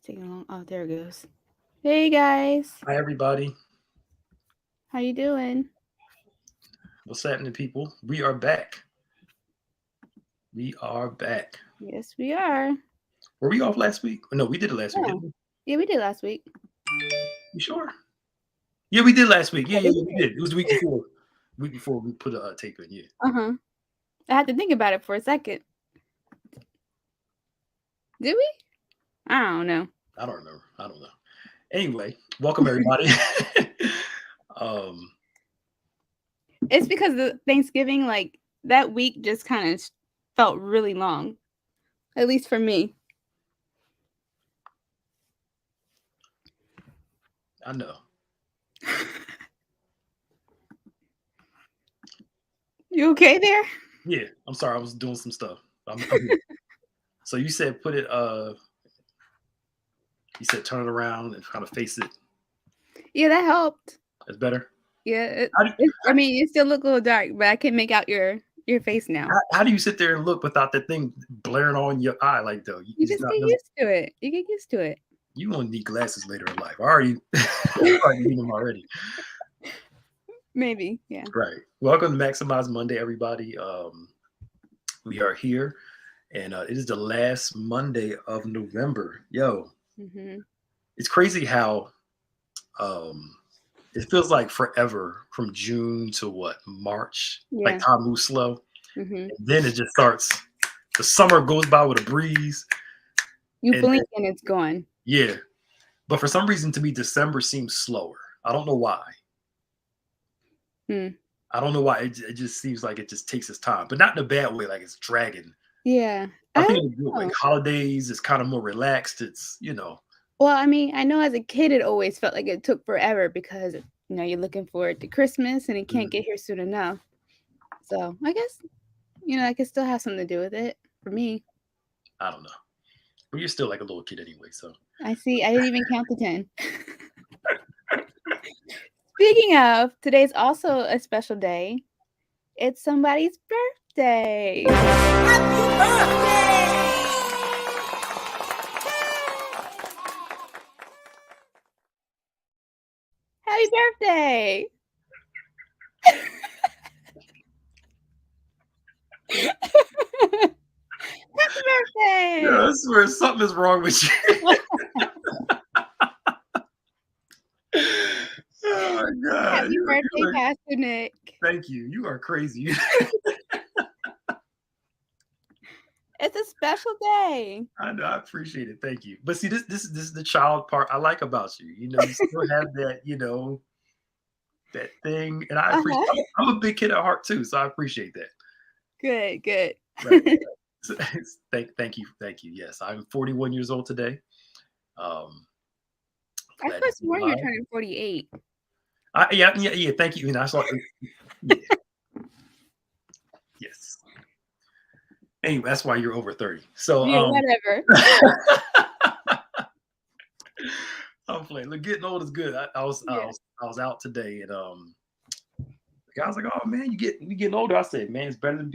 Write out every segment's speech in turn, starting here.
It's taking long. Oh, there it goes. Hey guys, Hi, everybody. how you doing? What's happening, people? We are back. We are back. Yes, we are. Were we off last week? No, we did it last week, Oh, didn't we? yeah, we did last week. You sure? Yeah, we did last week. Yeah, we We did. did. It was the week before. Week before we put a tape in. Yeah. Uh-huh. I had to think about it for a second. Did we? I don't know. I don't remember. I don't know. Anyway, welcome everybody. um, It's because the Thanksgiving, like that week, just kind of felt really long. At least for me. I know. You okay there? Yeah. I'm sorry. I was doing some stuff. I'm here. So you said put it. You said turn it around and kind of face it. Yeah, that helped. It's better. Yeah, How do, I mean, it still look a little dark, but I can make out your face now. how do you sit there and look without that thing blaring on your eye like though? You just get used to it. You get used to it. You gonna need glasses later in life. I already need them already. Maybe, yeah. Right. Welcome to Maximize Monday, everybody. We are here, and it is the last Monday of November. Yo, Mm-hmm. it's crazy how it feels like forever from June to what March. Like Yeah. time moves slow, Mm-hmm. and then it just starts. The summer goes by with a breeze, You and blink and it's gone. yeah. But for some reason, to me, December seems slower. I don't know why. Hmm. I don't know why. It just seems like it just takes its time, but not in a bad way, like it's dragging. Yeah. I I think don't it's good. Like know. holidays, it's kind of more relaxed. It's. Well, I mean, I know as a kid it always felt like it took forever because you're looking forward to Christmas and it can't Mhm. get here soon enough. So I guess, I could still have something to do with it for me. I don't know. But you're still like a little kid anyway. So I see. I didn't even count to 10. Speaking of, today's also a special day. It's somebody's birthday. Happy birthday! Happy birthday. Happy birthday. yeah, I swear something is wrong with you. Oh my god! Happy birthday, Pastor Nick. Thank you. You are crazy. It's a special day. I know. I appreciate it. Thank you. But see, this is the child part I like about you. You still have that. That thing, and I appreciate. Uh-huh. I'm a big kid at heart too, so I appreciate that. Good, good. Right. So, thank you. Yes, I'm 41 years old today. Um, I glad could have to be sworn you're alive. turning 48. Yeah. Thank you. I saw. Yeah. Yes. Anyway, that's why you're over 30. So, Yeah, whatever. I'm playing. Look, getting old is good. Yeah. I was out today, and the guy's like, "Oh man, you getting older." I said, "Man, it's better than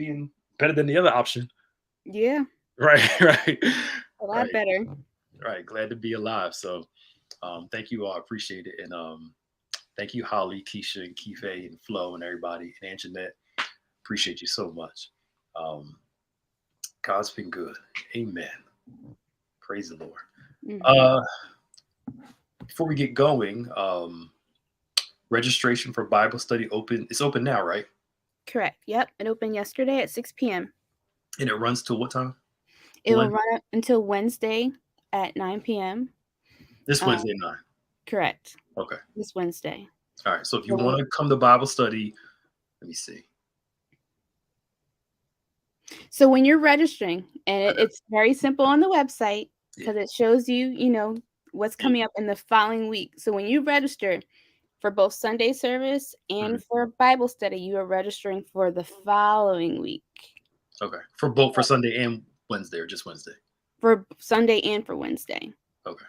the other option." Yeah, Right, right, a lot right, better. right. Glad to be alive. So, thank you all. I appreciate it, and thank you, Holly, Keisha, and Kife, and Flo, and everybody, and Anjanette. Appreciate you so much. Um, God's been good. Amen. Praise the Lord. Hmm. Uh, before we get going, registration for Bible study open. It's open now, right? Correct. Yep. It opened yesterday at 6 p.m. And it runs till what time? It will One run up until Wednesday at 9 p.m. this Wednesday Um, 9. correct. Okay. This Wednesday. All right. So if you So want to come to Bible study, let me see. So when you're registering, and it's very simple on the website Yeah. because it shows you, what's Yeah. coming up in the following week. So when you register for both Sunday service and Mhm. for Bible study, you are registering for the following week. Okay. For both for Sunday and Wednesday, or just Wednesday? For Sunday and for Wednesday. Okay.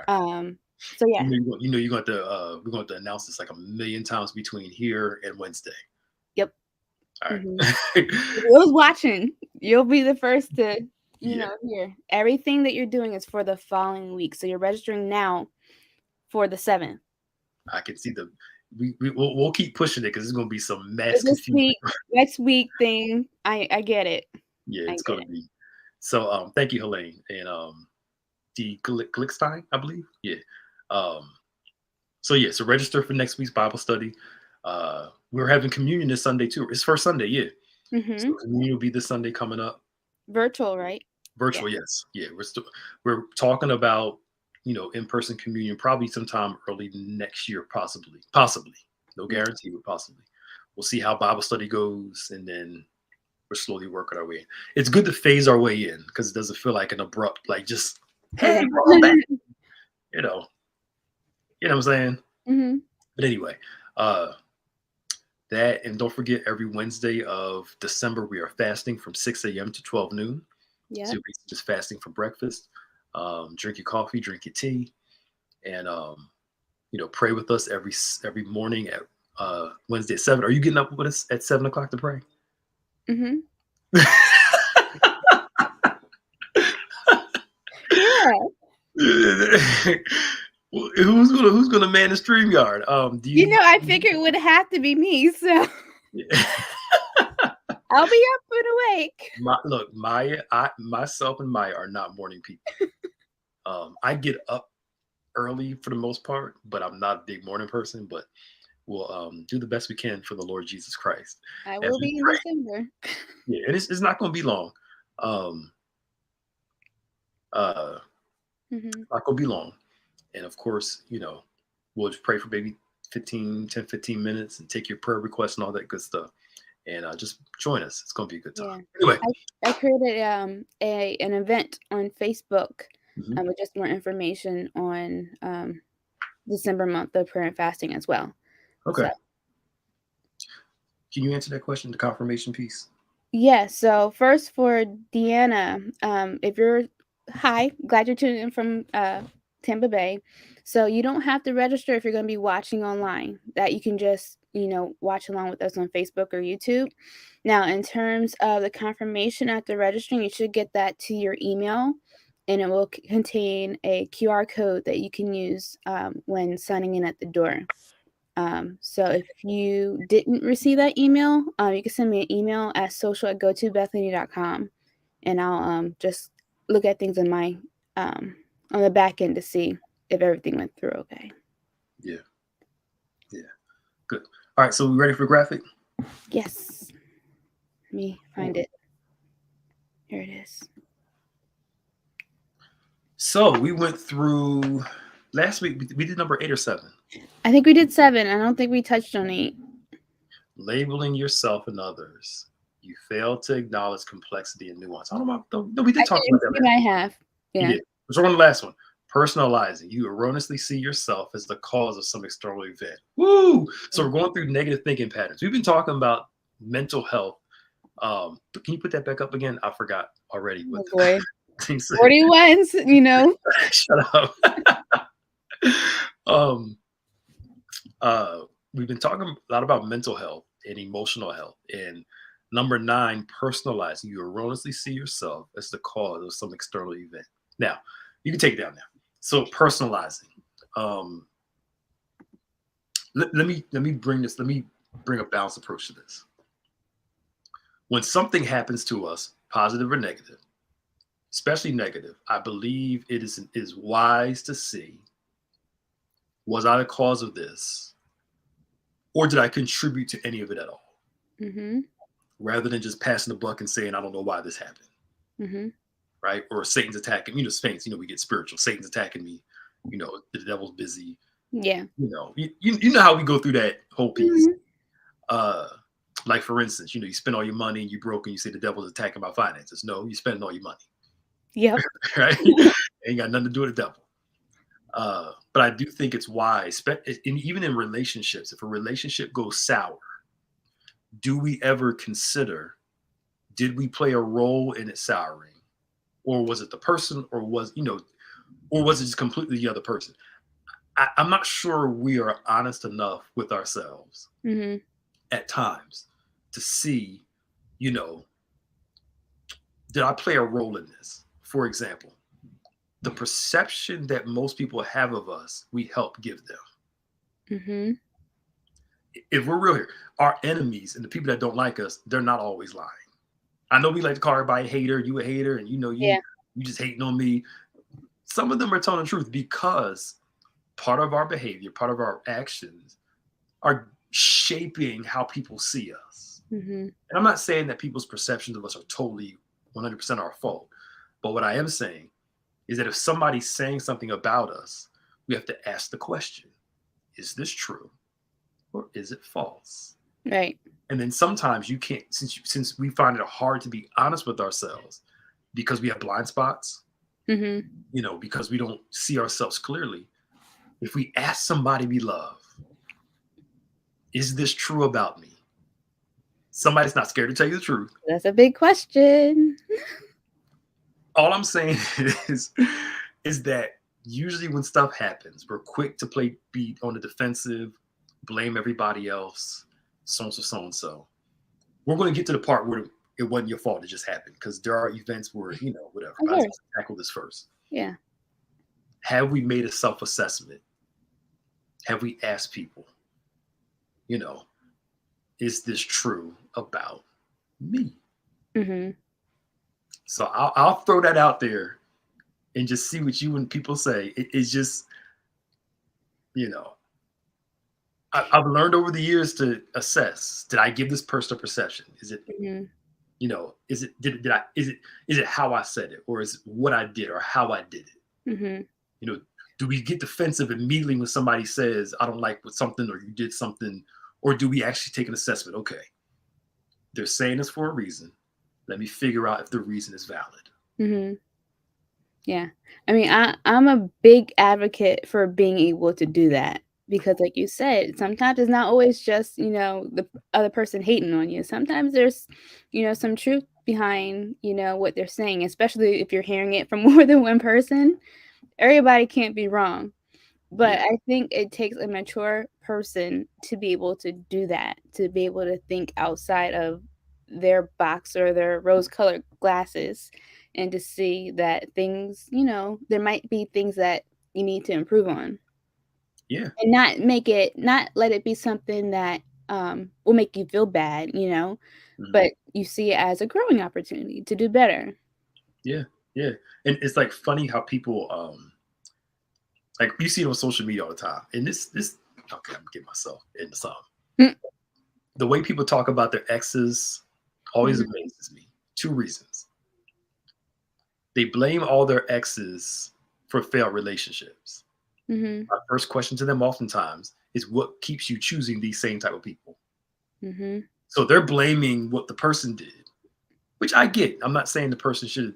All right. So yeah. You're going to we're going to announce this like a million times between here and Wednesday. Yep. All right. Mhm. Those watching, you'll be the first to you Yeah, know, here, everything that you're doing is for the following week. So you're registering now for the 7th. I can see we'll keep pushing it because there's gonna be some mass This confusion. week, next week thing, I get it. Yeah, I it's get gonna it. be. So thank you, Helene. And D Glickstein, I believe. Yeah. Um, so yeah, so register for next week's Bible study. We're having communion this Sunday too. It's first Sunday, yeah. So Mm-hmm. communion will be this Sunday coming up. Virtual, right? Yeah. Virtual, yes. Yeah, we're talking about, in-person communion probably sometime early next year, possibly. Possibly. No Yeah. guarantee, but possibly. We'll see how Bible study goes, and then we're slowly working our way in. It's good to phase our way in because it doesn't feel like an abrupt, like just, hey, Yeah. we're all back. You know, you know what I'm saying? Mm-hmm. But anyway, uh that, and don't forget, every Wednesday of December we are fasting from 6 a.m. to 12 noon. So Yep. you're basically just fasting for breakfast. Drink your coffee, drink your tea, and pray with us every morning at Wednesday at 7. Are you getting up with us at 7 o'clock to pray? Mm-hmm. Yeah. Who's gonna man the stream yard? Do You you? know, I figured it would have to be me, so I'll be up and awake. Look, myself and Maya are not morning people. I get up early for the most part, but I'm not a big morning person. But we'll do the best we can for the Lord Jesus Christ I as will we be in pray. December. Yeah, and it's not going to be long. Um, uh, Mm-hmm. not going to be long. And of course, we'll just pray for maybe 15 minutes and take your prayer requests and all that good stuff. And just join us. It's going to be a good Yeah. time. Anyway. I created an event on Facebook Mhm. with just more information on December month of prayer and fasting as well. Okay. So Can you answer that question, the confirmation piece? yeah, so first for Deanna, if you're hi, glad you're tuning in from Tampa Bay. So you don't have to register if you're going to be watching online. That you can just, watch along with us on Facebook or YouTube. Now, in terms of the confirmation after registering, you should get that to your email, and it will contain a QR code that you can use when signing in at the door. So if you didn't receive that email, you can send me an email at social@gotobethany.com, and I'll just look at things on my on the back end to see if everything went through okay. Yeah. Good. All right. So we ready for graphic? Yes. Let me find it. Here it is. So we went through last week. We did number 8 or 7. I think we did 7. I don't think we touched on 8. Labeling yourself and others. You fail to acknowledge complexity and nuance. I don't know. No, we did I talk think about we that. might have. You Yeah. did. What's wrong with the last one? Personalizing. You erroneously see yourself as the cause of some external event. Woo! So we're going through negative thinking patterns. We've been talking about mental health. Can you put that back up again? I forgot already. Oh boy. Things 41s, Shut up. We've been talking a lot about mental health and emotional health. And number 9, personalizing. You erroneously see yourself as the cause of some external event. Now, you can take it down now. So personalizing. Let me bring a balanced approach to this. When something happens to us, positive or negative, especially negative, I believe it is wise to see, was I the cause of this? Or did I contribute to any of it at all? Mm-hmm. Rather than just passing the buck and saying, I don't know why this happened. Mm-hmm. Right? Or Satan's attacking, saints, we get spiritual. Satan's attacking me. The devil's busy. Yeah. You know how we go through that whole piece. Mm-hmm. Like for instance, you spend all your money and you broke and you say the devil's attacking my finances. No, you're spending all your money. Yep. Right? Ain't got nothing to do with the devil. But I do think it's wise, even in relationships, if a relationship goes sour, do we ever consider, did we play a role in it souring? Or was it the person, or was it just completely the other person? I'm not sure we are honest enough with ourselves Mm-hmm. at times to see, did I play a role in this? For example, the perception that most people have of us, we help give them. Mm-hmm. If we're real here, our enemies and the people that don't like us, they're not always lying. I know we like to call everybody a hater, you a hater, and Yeah. you just hating on me. Some of them are telling the truth because part of our behavior, part of our actions are shaping how people see us. Mm-hmm. And I'm not saying that people's perceptions of us are totally 100% our fault. But what I am saying is that if somebody's saying something about us, we have to ask the question, is this true or is it false? Right. And then sometimes you can't, since we find it hard to be honest with ourselves because we have blind spots, Mm-hmm. because we don't see ourselves clearly. If we ask somebody we love, is this true about me? Somebody's not scared to tell you the truth. That's a big question. All I'm saying is that usually when stuff happens, we're quick to be on the defensive, blame everybody else, so and so, so and so. We're going to get to the part where it wasn't your fault, it just happened, because there are events where, whatever. Of Let's course. tackle this first. Yeah. Have we made a self-assessment? Have we asked people, is this true about me? Mm-hmm. So I'll throw that out there and just see what you and people say. It's just, I've learned over the years to assess. Did I give this person a perception? Is it, Mm-hmm. is it is it how I said it, or is it what I did or how I did it? Mm-hmm. Do we get defensive immediately when somebody says I don't like what something or you did something, or do we actually take an assessment? Okay, they're saying this for a reason. Let me figure out if the reason is valid. Mm-hmm. Yeah. I mean, I'm a big advocate for being able to do that because, like you said, sometimes it's not always just, the other person hating on you. Sometimes there's, some truth behind, what they're saying, especially if you're hearing it from more than one person. Everybody can't be wrong. But Yeah. I think it takes a mature person to be able to do that, to be able to think outside of their box or their rose-colored glasses and to see that things, there might be things that you need to improve on. Yeah. And not let it be something that will make you feel bad, Mhm. but you see it as a growing opportunity to do better. Yeah. Yeah. And it's like funny how people like you see it on social media all the time. And this okay, I'm gonna get myself into something. Mm. The way people talk about their exes always Mhm. amazes me. Two reasons. They blame all their exes for failed relationships. Mhm. My first question to them oftentimes is what keeps you choosing these same type of people? Mhm. So they're blaming what the person did, which I get. I'm not saying the person should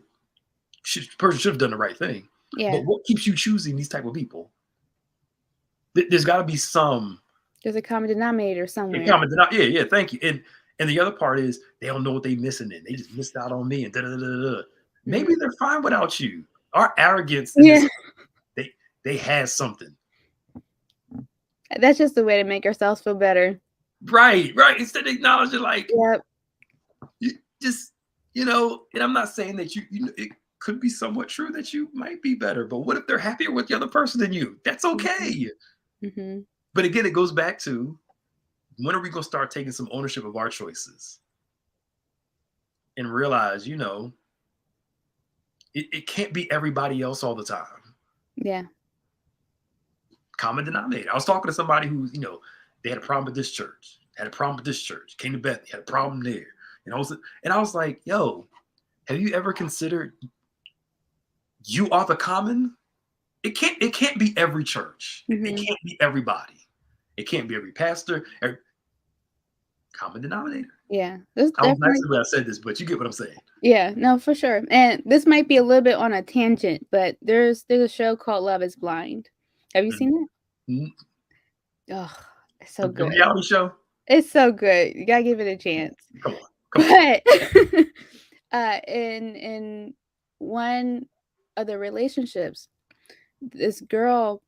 have done the right thing. Yeah. But what keeps you choosing these type of people? There's got to be some There's a common denominator somewhere. common denominator. Yeah, thank you. And the other part is they don't know what they missing in. They just missed out on me and da da da da. Maybe they're fine without you. Our arrogance, Yeah. they had something. That's just the way to make ourselves feel better. Right. Instead of acknowledging like Yep. you just and I'm not saying that it could be somewhat true that you might be better, but what if they're happier with the other person than you? That's okay. Mhm. But again, it goes back to when are we gonna start taking some ownership of our choices and realize, it can't be everybody else all the time. Yeah. Common denominator. I was talking to somebody who, they had a problem with this church, had a problem with this church, came to Bethany, had a problem there. And I was like, yo, have you ever considered you are the common? It can't be every church. It Mhm. can't be everybody. It can't be every pastor. Common denominator. Yeah. This I was definitely nice when I said this, but you get what I'm saying. Yeah, no, for sure. And this might be a little bit on a tangent, but there's a show called Love Is Blind. Have you seen that? Mhm. Oh, it's so The good. reality show. It's so good. You gotta give it a chance. Come on. But in one of the relationships, this girl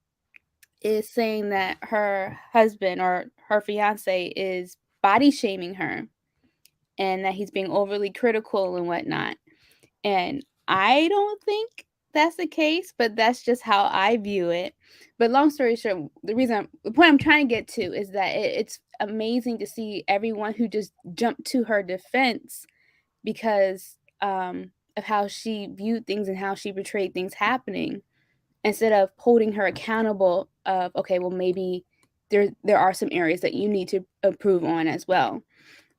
is saying that her husband or her fiance is body shaming her and that he's being overly critical and whatnot. And I don't think that's the case, but that's just how I view it. But long story short, the point I'm trying to get to is that it's amazing to see everyone who just jumped to her defense because of how she viewed things and how she portrayed things happening, instead of holding her accountable of, okay, well, maybe there are some areas that you need to improve on as well.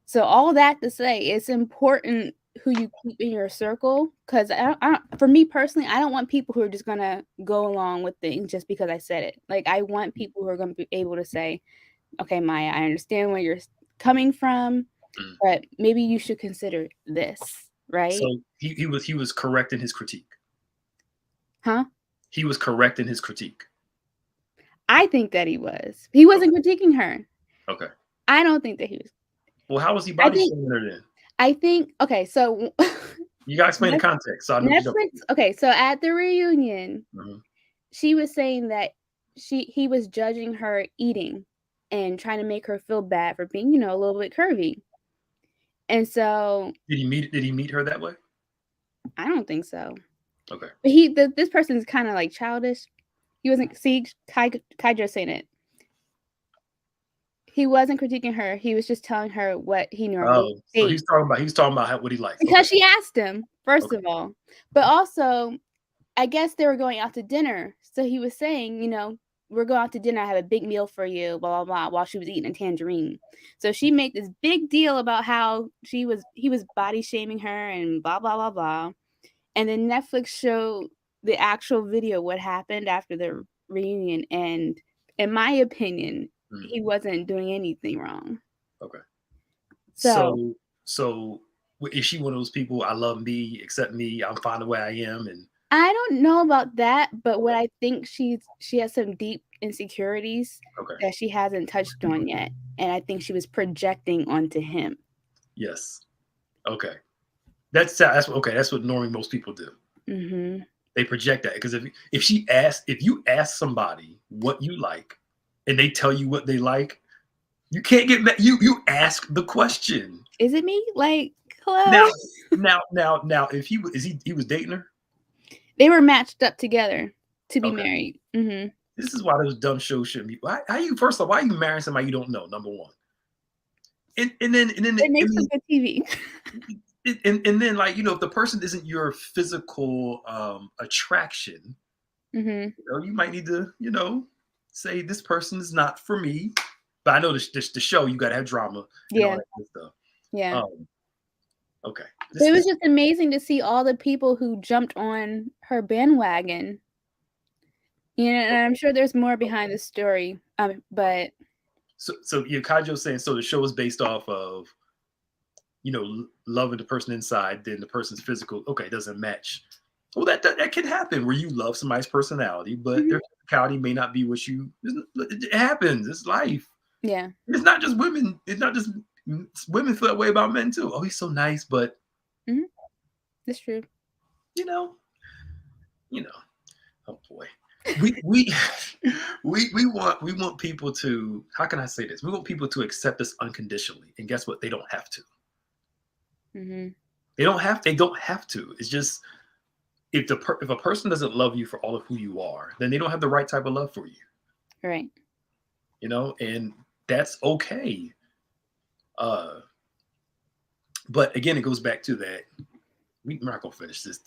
So all that to say, it's important who you keep in your circle, because for me personally, I don't want people who are just gonna go along with things just because I said it. Like, I want people who are gonna be able to say, okay, Maya, I understand where you're coming from, Mm. but maybe you should consider this, right? So he was correct in his critique. Huh? He was correct in his critique. I think that he was. He wasn't critiquing her. Okay. I don't think that he was. Well, how was he body shaming her then? I think, okay, so You gotta explain the context. So I know Netflix. Okay, so at the reunion, Mhm. she was saying that he was judging her eating and trying to make her feel bad for being, a little bit curvy. And so Did he meet her that way? I don't think so. Okay. But this person is kind of like childish. He wasn't. See, Kaijo's saying it. He wasn't critiquing her. He was just telling her what he normally So ate. he's talking about what he likes. Because Okay. she asked him, first Okay. of all. But also, I guess they were going out to dinner. So he was saying, we're going out to dinner. I have a big meal for you, blah, blah, blah, while she was eating a tangerine. So she made this big deal about how he was body shaming her and blah, blah, blah, blah. And then Netflix showed the actual video, what happened after the reunion. And in my opinion, he wasn't doing anything wrong. Okay. So Is she one of those people? I love me, accept me. I'm fine the way I am, and I don't know about that, but what I think she has some deep insecurities that she hasn't touched on yet, and I think she was projecting onto him. Yes. Okay. That's okay. That's what normally most people do. Mm-hmm. They project that because if you ask somebody what you like, and they tell you what they like, you can't get mad. You ask the question. Is it me? Like, hello? Now, if he was dating her. They were matched up together to be married. Mm-hmm. This is why those dumb shows shouldn't be. Why are you marrying somebody you don't know? Number one. And then it makes some good TV. And then, like, if the person isn't your physical attraction, mm-hmm. You might need to, say this person is not for me. But I know the show, you got to have drama. And all that kind of stuff. Yeah. Okay. It was just amazing to see all the people who jumped on her bandwagon. And I'm sure there's more behind the story. But so Kaijo's saying, so the show is based off of, loving the person inside, then the person's physical, it doesn't match. Well, that can happen where you love somebody's personality, but their physicality may not be what it happens. It's life. Yeah. It's not just women. It's not just women feel that way about men too. Oh, he's so nice, but that's true. Oh boy. We want people to, how can I say this? We want people to accept us unconditionally. And guess what? They don't have to. Mm-hmm. They don't have to. It's just, if a person doesn't love you for all of who you are, then they don't have the right type of love for you. Right. And that's okay. But again, it goes back to that. We're not gonna finish this.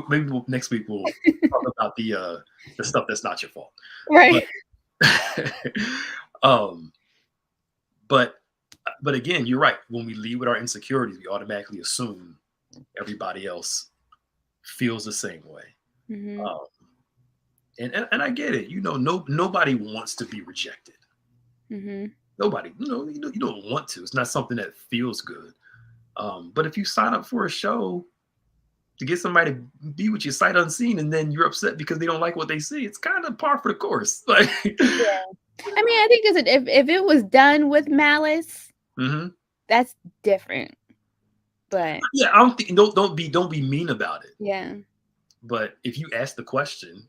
Maybe next week we'll talk about the stuff that's not your fault. Right. But again, you're right. When we lead with our insecurities, we automatically assume everybody else feels the same way. Mm-hmm. And I get it. Nobody wants to be rejected. Mm-hmm. Nobody. You don't want to. It's not something that feels good. But if you sign up for a show to get somebody to be with you sight unseen, and then you're upset because they don't like what they see, it's kind of par for the course. Like, yeah. I mean, I think if it was done with malice, that's different. But yeah, I don't think don't be mean about it. Yeah. But if you ask the question,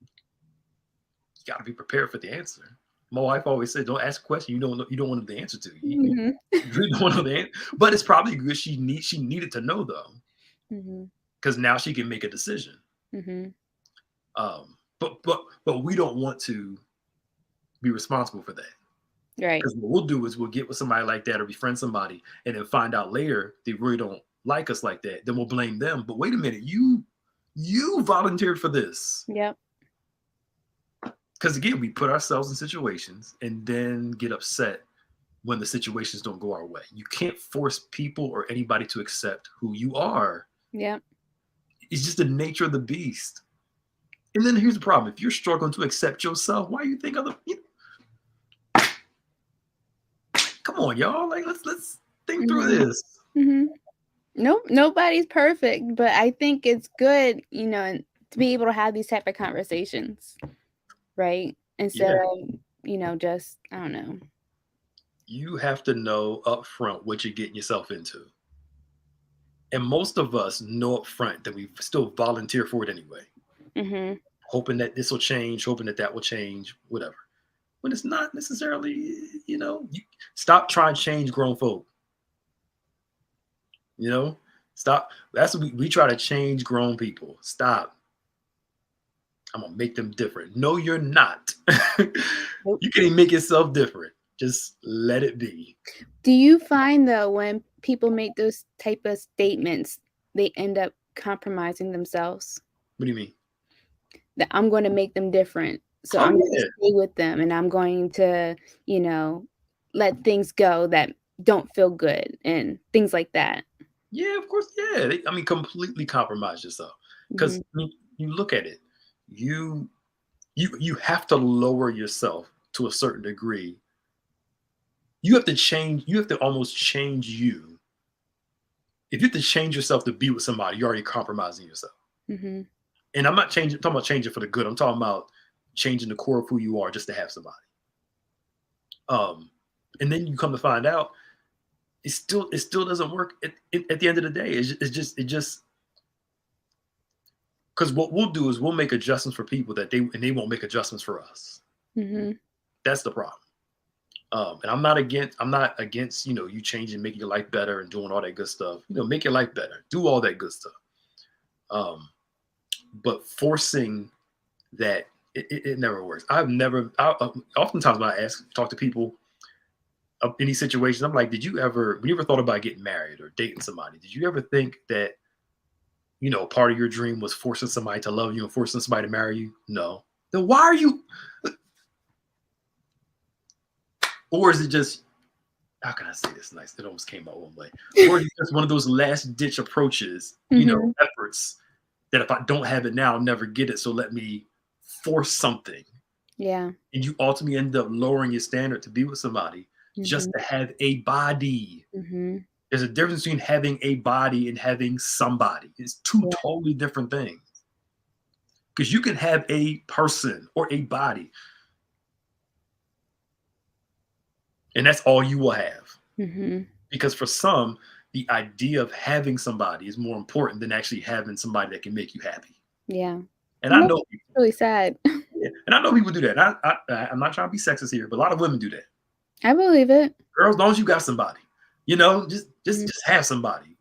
you got to be prepared for the answer. My wife always said, "Don't ask a question you don't want the answer to." You don't want to know the answer. But it's probably good. She needed to know though. Mhm. because now she can make a decision. Mhm. But we don't want to be responsible for that. Right. Because what we'll do is we'll get with somebody like that or befriend somebody and then find out later they really don't like us like that. Then we'll blame them. But wait a minute, you volunteered for this. Yep. Because again, we put ourselves in situations and then get upset when the situations don't go our way. You can't force people or anybody to accept who you are. Yep. It's just the nature of the beast. And then here's the problem: if you're struggling to accept yourself, why do you think other? Come on, y'all! Like let's think through Mhm. this. Mhm. Nope, nobody's perfect, but I think it's good, and to be able to have these type of conversations, right? Instead Yeah, of, just I don't know. you have to know up front what you're getting yourself into. And most of us know up front that we still volunteer for it anyway, Mhm. hoping that this will change, hoping that that will change, whatever. When it's not necessarily, you stop trying to change grown folk. Stop. That's what we try to change grown people. Stop. I'm gonna make them different. No, you're not. Nope. You can't make yourself different. Just let it be. Do you find though when people make those type of statements, they end up compromising themselves? What do you mean? That I'm going to make them different. So Oh I'm going to yeah, stay with them and I'm going to, you know, let things go that don't feel good and things like that. yeah. Of course, yeah. Completely compromise yourself because Mhm. you look at it. You you have to lower yourself to a certain degree. You have to change. You have to almost change you. If you have to change yourself to be with somebody, you're already compromising yourself. Mhm. And I'm not talking about changing for the good. I'm talking about changing the core of who you are just to have somebody. Um, and then you come to find out it still doesn't work at the end of the day. It's just because what we'll do is we'll make adjustments for people that they won't make adjustments for us. Mhm. That's the problem. And I'm not against you changing, making your life better and doing all that good stuff. Make your life better, do all that good stuff. But forcing that it never works. Oftentimes when I talk to people of any situation, I'm like, when you ever thought about getting married or dating somebody? Did you ever think that part of your dream was forcing somebody to love you and forcing somebody to marry you? No. Then why are you? Or is it just, how can I say this nice? It almost came out one way. Or is it just one of those last ditch approaches, Mhm. efforts that if I don't have it now, I'll never get it. So let me force something. Yeah. And you ultimately end up lowering your standard to be with somebody just Mhm. to have a body. Mhm. There's a difference between having a body and having somebody. It's two Yeah. totally different things. Because you can have a person or a body, and that's all you will have. Mhm. Because for some, the idea of having somebody is more important than actually having somebody that can make you happy. Yeah. And I And that's know people, really sad. yeah, and I know people do that. And I'm not trying to be sexist here, but a lot of women do that. I believe it. Girls, as long as you got somebody, just just Mhm. just have somebody.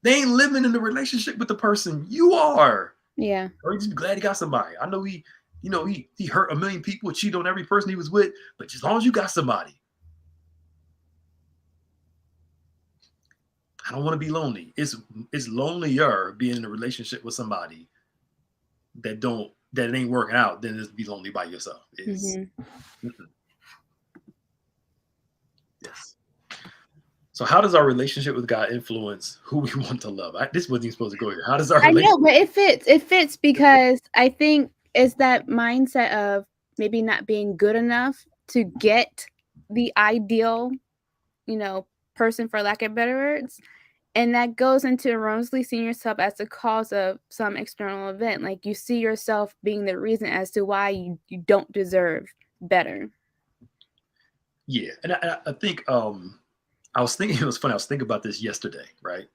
They ain't living in the relationship with the person you are. Yeah. Or you just be glad he got somebody. I know he hurt a million people, cheated on every person he was with, but as long as you got somebody, I don't want to be lonely. It's lonelier being in a relationship with somebody that ain't working out than it is to be lonely by yourself. Is Mhm. yes. So how does our relationship with God influence who we want to love? This wasn't even supposed to go here. How does our I know, relationship? but it fits. It fits because I think it's that mindset of maybe not being good enough to get the ideal, you know, person for lack of better words. And that goes into erroneously seeing yourself as the cause of some external event. Like you see yourself being the reason as to why you don't deserve better. Yeah, and I think I was thinking it was funny. I was thinking about this yesterday, right?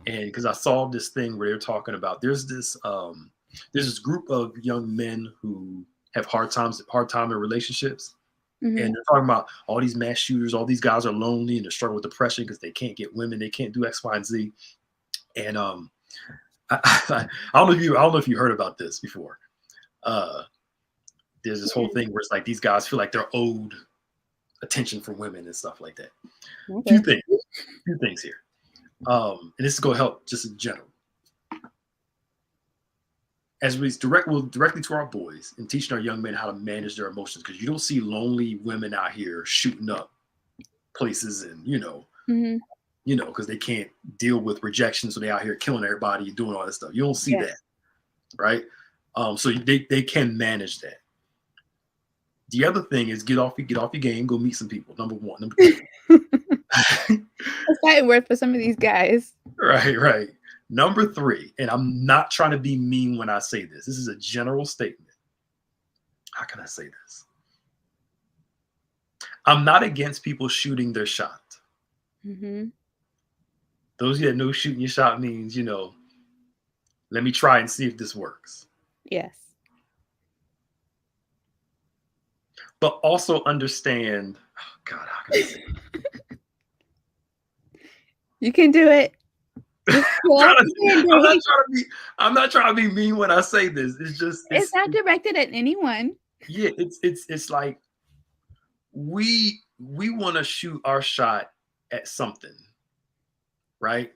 And because I saw this thing where they're talking about there's this group of young men who have hard time in relationships, and Mhm. they're talking about all these mass shooters, all these guys are lonely and they're struggling with depression because they can't get women, they can't do X, Y, and Z. And I don't know if you heard about this before. There's this whole thing where it's like these guys feel like they're owed attention from women and stuff like that. Okay. Few things here. And this is going to help just in general. As we directly to our boys and teaching our young men how to manage their emotions, because you don't see lonely women out here shooting up places and because they can't deal with rejection, so they out here killing everybody and doing all that stuff. You don't see that, right? So they can manage that. The other thing is get off your game, go meet some people. Number one. Number two. It's fighting worth for some of these guys. Right. Number three, and I'm not trying to be mean when I say this. This is a general statement. How can I say this? I'm not against people shooting their shot. Mm-hmm. Those of you that know shooting your shot means, let me try and see if this works. Yes. But also understand, oh God, how can I say it? You can do it. I'm not trying to be mean when I say this. It's not directed at anyone. Yeah, it's like we want to shoot our shot at something, right?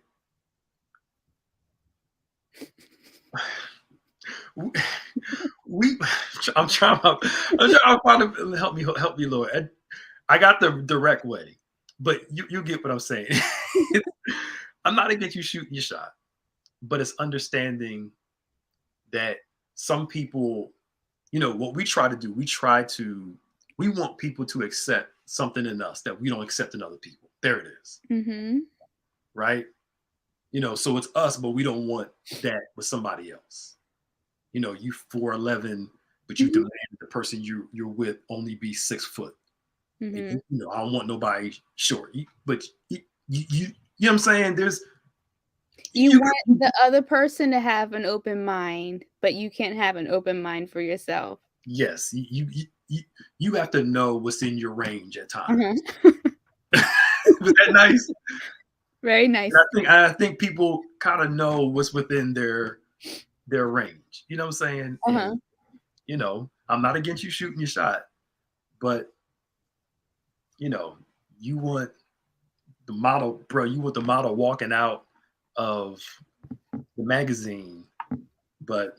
I'm trying to help me, Lord. I got the direct way, but you get what I'm saying. I'm not against you shooting your shot, but it's understanding that some people, what we try to do, we want people to accept something in us that we don't accept in other people. There it is. Mm-hmm. Right? So it's us, but we don't want that with somebody else. You 4'11", but you demand the person you're with only be 6 foot. Mm-hmm. I don't want nobody short. But you know what I'm saying? You want the other person to have an open mind, but you can't have an open mind for yourself. Yes, you have to know what's in your range at times. Was that nice? Very nice. And I think people kind of know what's within their range. You know what I'm saying? And, I'm not against you shooting your shot, but you want the model, bro. You want the model walking out of the magazine, but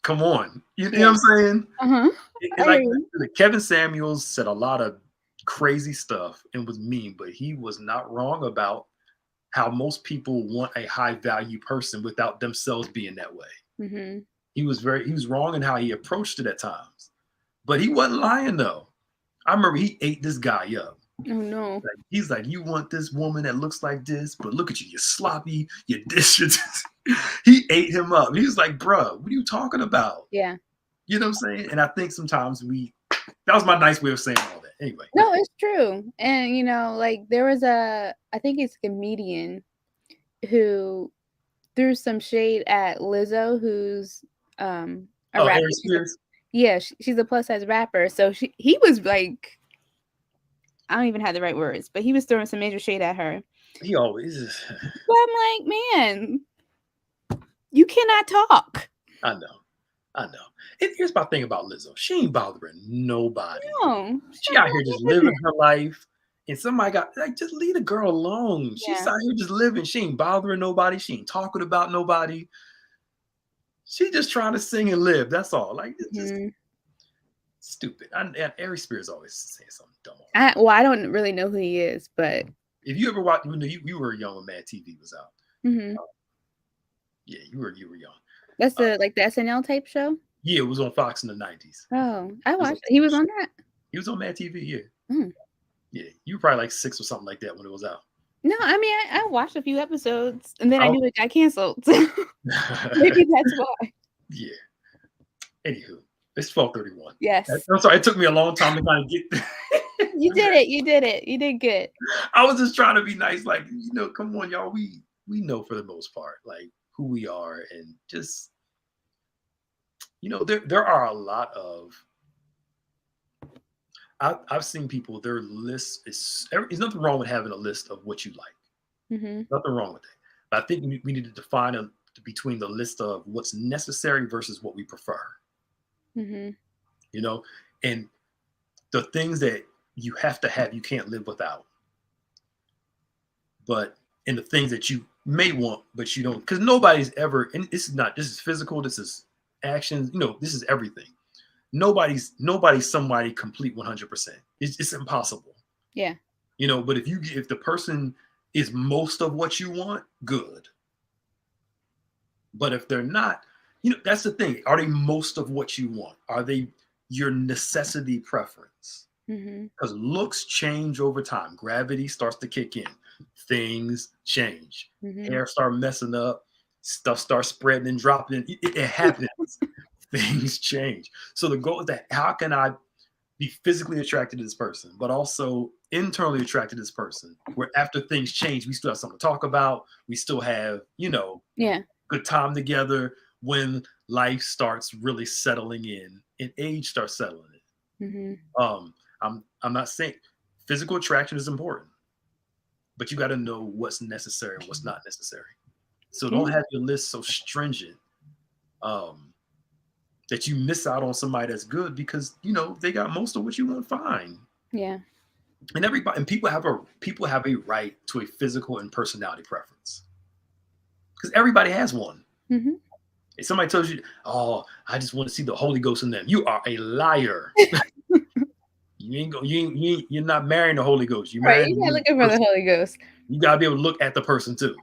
come on, you know what I'm saying? Like Kevin Samuels said a lot of crazy stuff and was mean, but he was not wrong about how most people want a high value person without themselves being that way. Mm-hmm. He was wrong in how he approached it at times, but he wasn't lying though. I remember he ate this guy up. Oh no. Like, he's like, you want this woman that looks like this, but look at you, you're sloppy, you're dishes. He ate him up. He was like, bruh, what are you talking about? Yeah. You know what I'm saying? And I think sometimes that was my nice way of saying all that. Anyway. No, it's true. And like there was I think it's a comedian who threw some shade at Lizzo, who's a rapper. Harry Spears? Yeah, she's a plus size rapper. So he was like, I don't even have the right words, but he was throwing some major shade at her. He always is. But I'm like, man, you cannot talk. I know. And here's my thing about Lizzo. She ain't bothering nobody. No. She out here just living her life. And somebody just leave the girl alone. She's out here just living. She ain't bothering nobody. She ain't talking about nobody. She just trying to sing and live. That's all. Like, it's just stupid. And Harry Spears always saying something dumb. I don't really know who he is, but if you ever watched, you were young when Mad TV was out. Mm-hmm. Yeah, you were young. That's the SNL type show? Yeah, it was on Fox in the 90s. Oh, I watched it. He was on that? He was on Mad TV, yeah. Mm. Yeah, you were probably like 6 or something like that when it was out. No, I mean, I watched a few episodes, and then I knew it got canceled. So maybe that's why. Yeah. Anywho, it's 12:31. Yes. I'm sorry, it took me a long time to kind of get You did it. You did it. You did good. I was just trying to be nice, like, come on, y'all. We know for the most part, like, who we are, and just, there are a lot of, I've seen people, their list there's nothing wrong with having a list of what you like. Mm-hmm. Nothing wrong with that. But I think we need to define between the list of what's necessary versus what we prefer. Mm-hmm. You know, and the things that you have to have, you can't live without. But and the things that you may want, but you don't, because nobody's ever. And this is physical. This is actions. You know, this is everything. Nobody's somebody complete 100%. It's impossible. Yeah. You know, but if the person is most of what you want, good. But if they're not, you know, that's the thing. Are they most of what you want? Are they your necessity preference? Mm-hmm. Because looks change over time. Gravity starts to kick in. Things change. Mm-hmm. Hair start messing up. Stuff starts spreading and dropping. It happens. Things change. So the goal is that how can I be physically attracted to this person, but also internally attracted to this person, where after things change, we still have something to talk about. We still have, you know, Yeah. good time together when life starts really settling in and age starts settling in. Mm-hmm. I'm not saying physical attraction is important, but you got to know what's necessary and what's not necessary. So don't have your list so stringent that you miss out on somebody that's good because you know they got most of what you want. Fine. Yeah. And people have a right to a physical and personality preference because everybody has one. Mm-hmm. If somebody tells you, "Oh, I just want to see the Holy Ghost in them," you are a liar. You're not marrying the Holy Ghost. You're Right. marrying You're not the looking for the person. Holy Ghost. You gotta be able to look at the person too.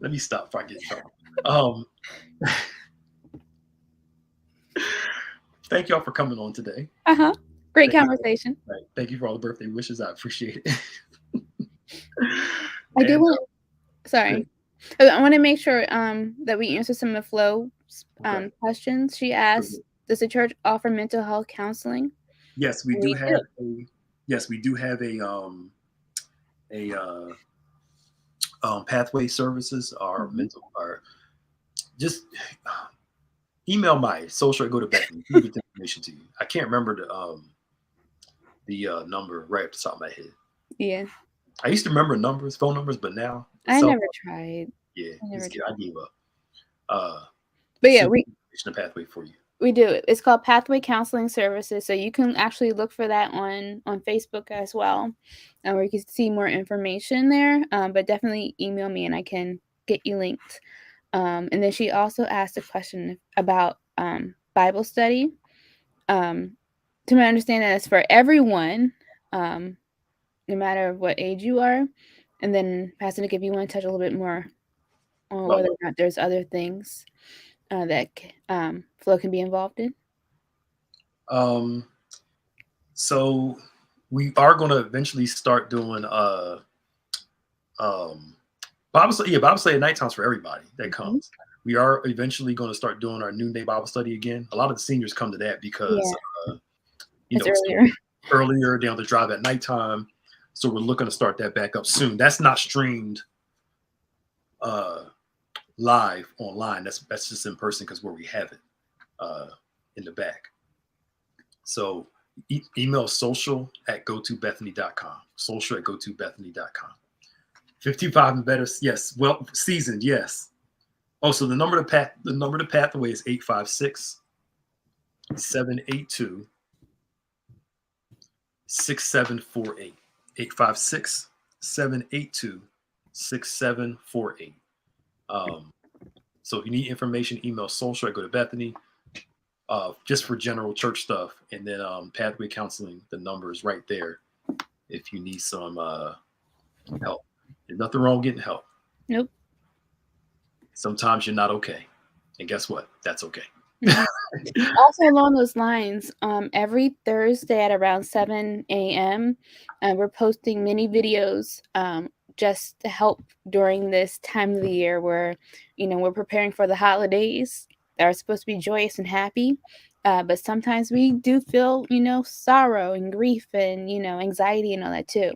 Let me stop before I get in trouble. Thank y'all for coming on today. Uh-huh. Great conversation. Right. Thank you for all the birthday wishes. I appreciate it. I do want. Sorry, I want to make sure that we answer some of Flo's questions. She asked, "Does the church offer mental health counseling?" Yes, we do have a. Yes, we do have a pathway services. Our mental are just email my social. Go to Bethany. We'll get the information to you. I can't remember the number right off the top of my head. Yeah. I used to remember phone numbers, but now I never tried. Yeah, I gave up. But yeah, we a pathway for you. We do it. It's called Pathway Counseling Services, so you can actually look for that on Facebook as well, where you can see more information there. But definitely email me and I can get you linked. And then she also asked a question about Bible study. To my understanding, that's for everyone, no matter what age you are. And then, Pastor Nick, if you want to touch a little bit more on whether or not there's other things that Flo can be involved in. So we are going to eventually start doing Bible study. Yeah, Bible study at night times for everybody that comes. We are eventually going to start doing our noonday Bible study again. A lot of the seniors come to that because earlier they have to drive at nighttime. So we're looking to start that back up soon. That's not streamed live online. That's just in person because where we have it in the back. So email social@gotobethany.com. social@gotobethany.com. 55 and better. Yes. Well, seasoned. Yes. Oh, so the number to pathway is 856-782-6748. 856-782-6748. So if you need information, email social@gotobethany. Just for general church stuff, and then pathway counseling, the number is right there if you need some help. There's nothing wrong getting help. Nope. Sometimes you're not okay, and guess what? That's okay. Also along those lines, every Thursday at around 7 a.m. We're posting mini videos just to help during this time of the year where, we're preparing for the holidays that are supposed to be joyous and happy. But sometimes we do feel, sorrow and grief and, anxiety and all that too.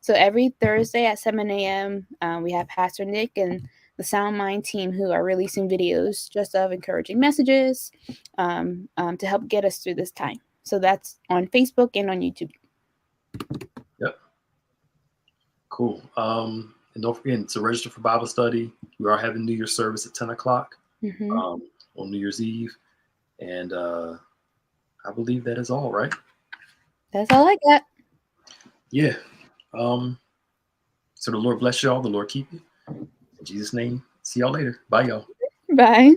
So every Thursday at 7 a.m., we have Pastor Nick and the Sound Mind team who are releasing videos just of encouraging messages to help get us through this time. So that's on Facebook and on YouTube. Yep. Cool. And don't forget to register for Bible study. We are having New Year's service at 10 o'clock Mhm. On New Year's Eve. And I believe that is all, right? That's all I got. Yeah. So the Lord bless y'all. The Lord keep you. In Jesus' name. See y'all later. Bye, y'all. Bye.